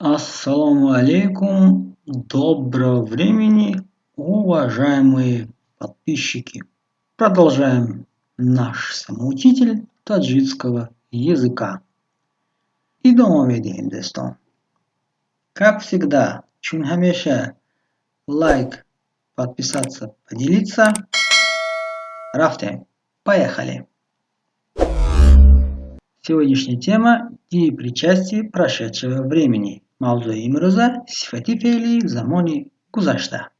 Ассаламу алейкум, доброго времени, уважаемые подписчики. Продолжаем наш самоучитель таджикского языка. Идем ведем, достон. Как всегда, чун хамеша, лайк, подписаться, поделиться. Рафте, поехали. Сегодняшняя тема – деепричастие прошедшего времени. Mavzu imroza sifati fe'li zamoni гузашта.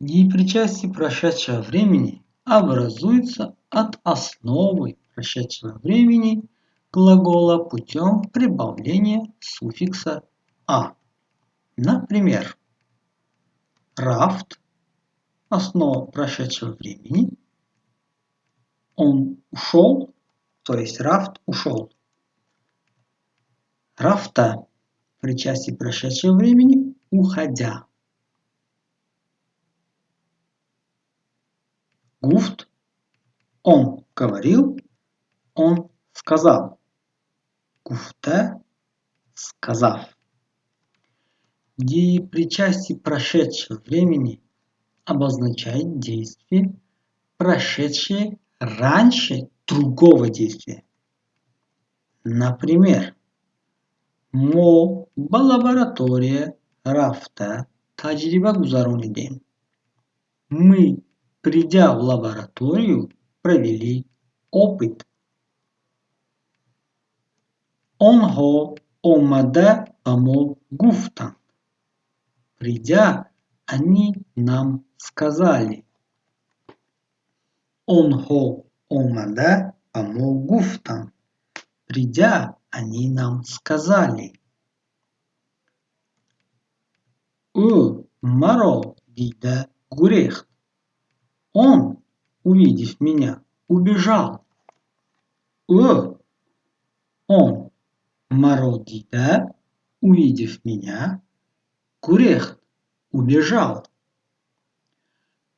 Деепричастие прошедшего времени образуется от основы прошедшего времени глагола путем прибавления суффикса «а». Например, Рафт – основа прошедшего времени. Он ушел, то есть Рафт ушел. Рафта – причастие прошедшего времени, уходя. Гуфт – он говорил, он сказал. Гуфта – сказав. Деепричастие прошедшего времени обозначает действие, прошедшее раньше другого действия. Например, мо ба лаборатория рафта таджриба гузаронидем. Мы, придя в лабораторию, провели опыт. Онхо омада бамо гуфтан. Придя, они нам сказали. Онхо омада бамо гуфтан. Придя, они нам сказали. Маро дида гурехт. Он, увидев меня, убежал. Он, маро дида, увидев меня, гурехт, убежал.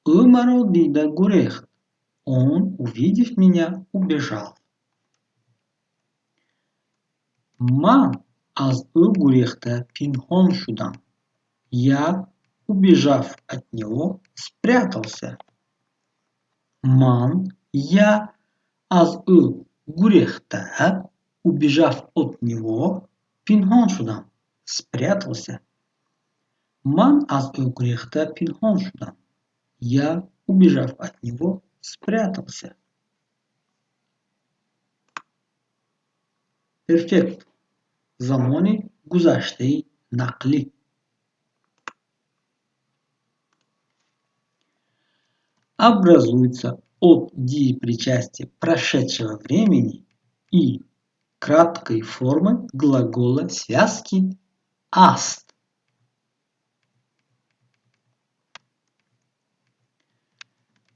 Маро дида гурехт. Он, увидев меня, убежал. Ман аз гурехта пинхон шудам. Я, убежав от него, спрятался. Ман, я, аз гурехта, убежав от него, пинхон шудам, спрятался. Ман аз гурехта пинхон шудам. Я, убежав от него, спрятался. Перфект. Замони гузаште накли. Образуется от деепричастия прошедшего времени и краткой формы глагола связки аст.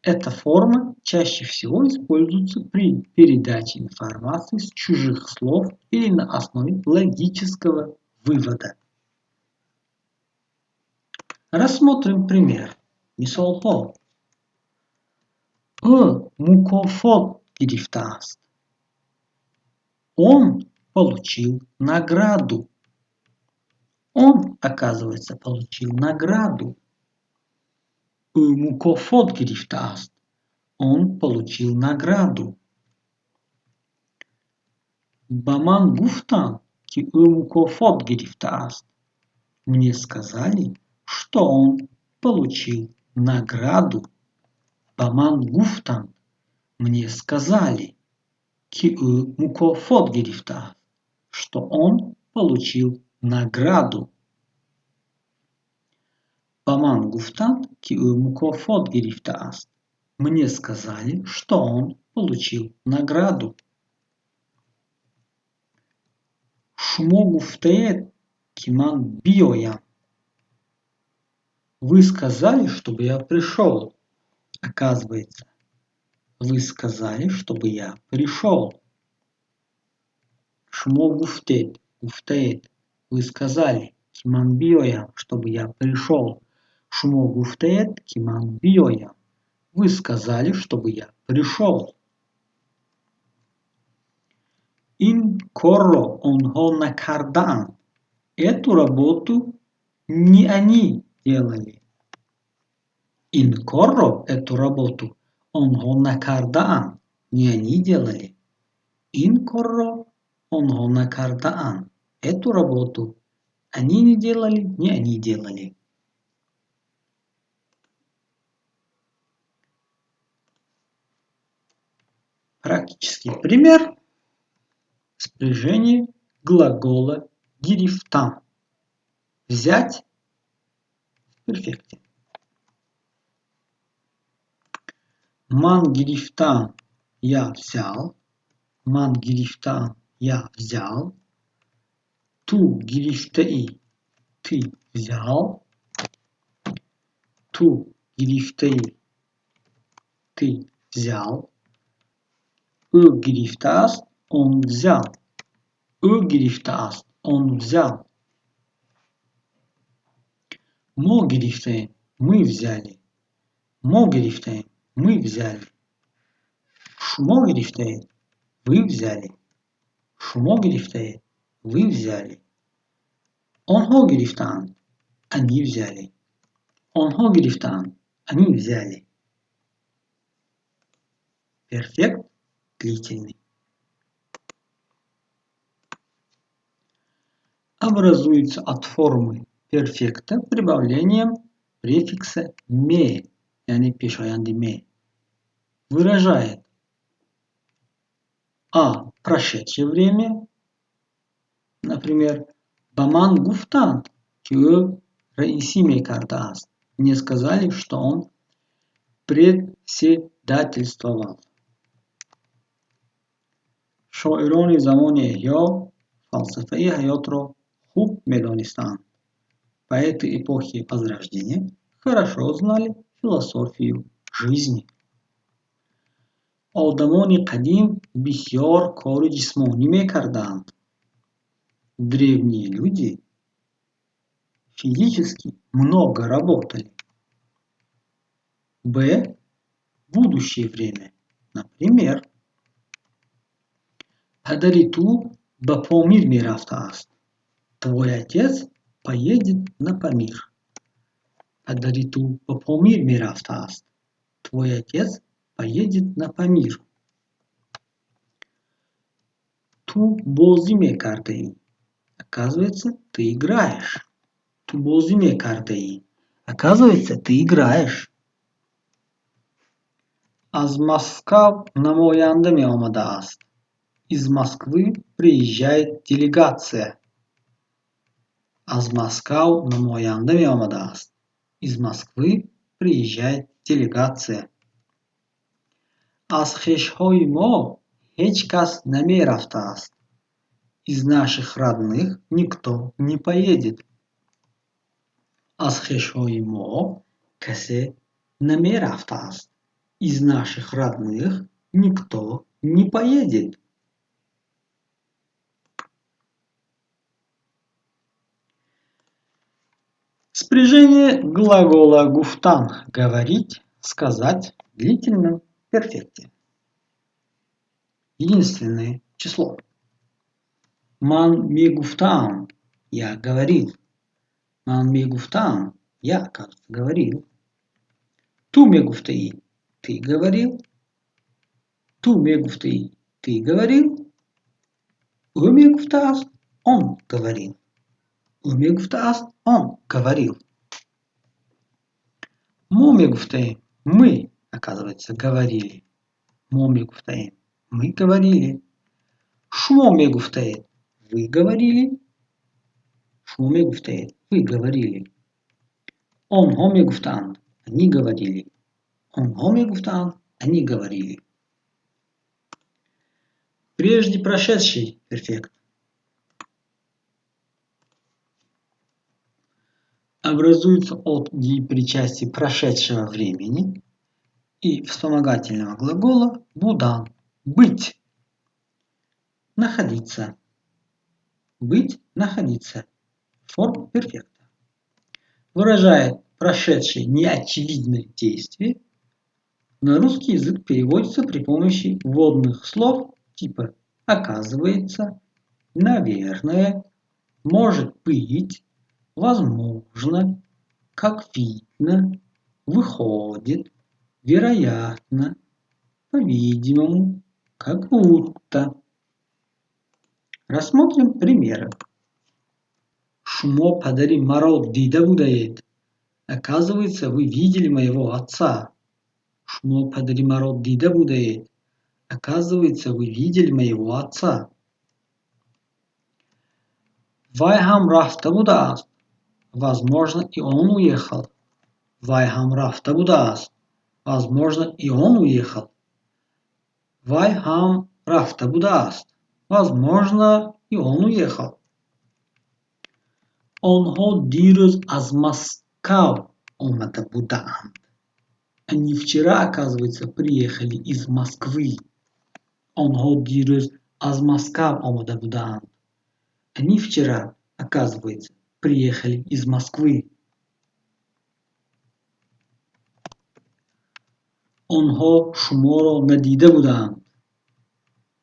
Эта форма чаще всего используется при передаче информации с чужих слов или на основе логического вывода. Рассмотрим пример. Мисал-хо. Мукофот гирифтаст. Он получил награду. Он, оказывается, получил награду. Мукофот гирифтаст. Он получил награду. Баман гуфтан ки мукофот гирифтаст. Мне сказали, что он получил награду. Баман гуфтан. Мне сказали, ки мукофот гирифтаст, что он получил награду. Баман гуфтан ки мукофот гирифтаст. Мне сказали, что он получил награду. Шумо гуфтеет киман биоям. Вы сказали, чтобы я пришел. Оказывается, вы сказали, чтобы я пришел. Шумо гуфтеет. Вы сказали, киман биоям, чтобы я пришел. Шумо гуфтеет киман биоям. Вы сказали, чтобы я пришел. Ин корро онхо накардан. Эту работу не они делали. Ин корро эту работу онго накардаан. Не они делали. Ин корро онго накардаан. Эту работу они не делали, не они делали. Практический пример. Спряжение глагола гирифтан. Взять в перфекте. Ман гирифтан я взял. Ман гирифтан я взял. Ту гирифтаи ты взял. Ту гирифтаи ты взял. Гирифтааст он взял. Гирифтааст он взял. Мо гирифтаем мы взяли. Мо гирифтаем мы взяли. Шмо гирифтаем вы взяли. Шмо гирифтаем вы взяли. Онхо гирифтан они взяли. Онхо гирифтан они взяли. Перфект длительный. Образуется от формы перфекта прибавлением префикса ме, яни пешаянди ме. Выражает прошедшее время, например, баман гуфтан кё раиси мекардааст. Мне сказали, что он председательствовал. شاعران زمان احیا فلسفه حیات را خوب می‌دانستند. Поэты эпохи Возрождения хорошо знали философию жизни. آدمان قدیم بسیار کار جسمانی می‌کردند. Древние люди физически много работали. Будущее время. Например, Падари ту ба Памир мерафтааст. Твой отец поедет на Памир. Падари ту ба Памир мерафтааст. Твой отец поедет на Памир. Ту бози мекардаи. Оказывается, ты играешь. Ту бози мекардаи. Оказывается, ты играешь. Аз Москва намоянда меомадааст. Из Москвы приезжает делегация. Аз Москва намоянда меомадааст. Из Москвы приезжает делегация. Аз хешҳои мо ҳеҷ кас намерафтааст. Из наших родных никто не поедет. Аз хешҳои мо касе намерафтааст. Из наших родных никто не поедет. Спряжение глагола гуфтан – говорить, сказать в длительном перфекте. Единственное число. Ман ме гуфтан – я говорил. Ман ме гуфтан – я, кажется, говорил. Ту ме гуфтаи – ты говорил. Ту ме гуфтаи – ты говорил. Ме гуфтааст – он говорил. Ме гуфтааст – он говорил. Мо ме гуфтаим – мы, оказывается, говорили. Мо ме гуфтаим – мы говорили. Шмо ме гуфтаим – вы говорили. Шмо ме гуфтаим – вы говорили. Онхо ме гуфтан – они говорили. Онхо ме гуфтан – они говорили. Прежде прошедший перфект. Образуется от деепричастия прошедшего времени и вспомогательного глагола будан – быть, находиться. Быть, находиться. Форма перфекта. Выражает прошедшее неочевидное действие. На русский язык переводится при помощи вводных слов типа оказывается, наверное, может быть, возможно, как видно, выходит, вероятно, по-видимому, как будто. Рассмотрим примеры. Шумо падари маро дида будаед. Оказывается, вы видели моего отца. Шумо падари маро дида будаед. Оказывается, вы видели моего отца. Вайхам рафта будааст. Возможно, и он уехал. Вайхам рафта будааст. Возможно, и он уехал. Вайхам рафта будааст. Возможно, и он уехал. Онхо дирус аз Москав омада буданд. Они вчера, оказывается, приехали из Москвы. Онхо дирус аз Москав омада буданд. Они вчера, оказывается, приехали из Москвы. Онхо шуморо надида буданд.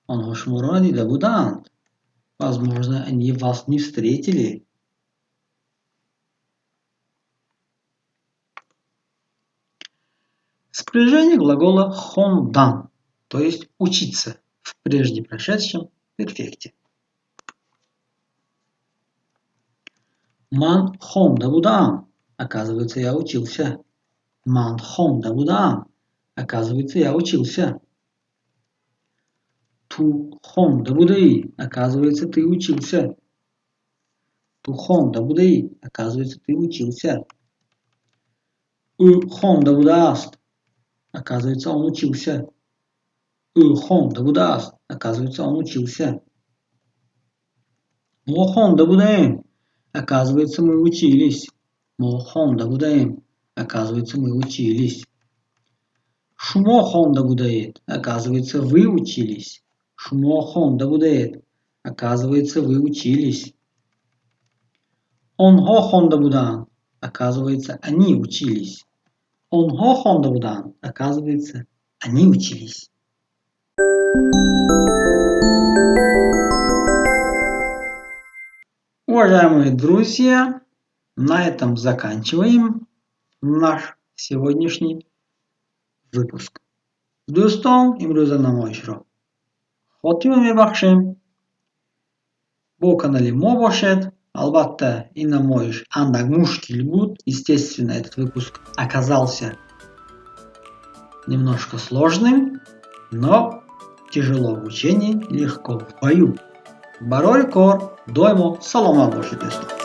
Онхо шуморо надида буданд. Возможно, они вас не встретили. Спряжение глагола хондан, то есть учиться в прежде прошедшем перфекте. Ман хонда будам. Оказывается, я учился. Ман хонда будам. Оказывается, я учился. Ту хонда будаи. Оказывается, ты учился. Ту хонда будаи. Оказывается, ты учился. У хонда будааст. Оказывается, он учился. У хонда будааст. Оказывается, он учился. Мо хонда будаем. Оказывается, мы учились. Мо хонда будаем. Оказывается, мы учились. Шумо хонда будает. Оказывается, вы учились. Шумо хонда будает. Оказывается, вы учились. Онхо хонда будан. Оказывается, они учились. Онхо хонда будан. Оказывается, они учились. Уважаемые друзья, на этом заканчиваем наш сегодняшний выпуск. دوستان امروز نمایش را خاتمه میبخشیم. با канале ما باشد. Албатта, и намоиш андак мушкиль буд. Естественно, этот выпуск оказался немножко сложным, но тяжело в учении, легко в бою. Барой кор, доймо, салома боши тесто.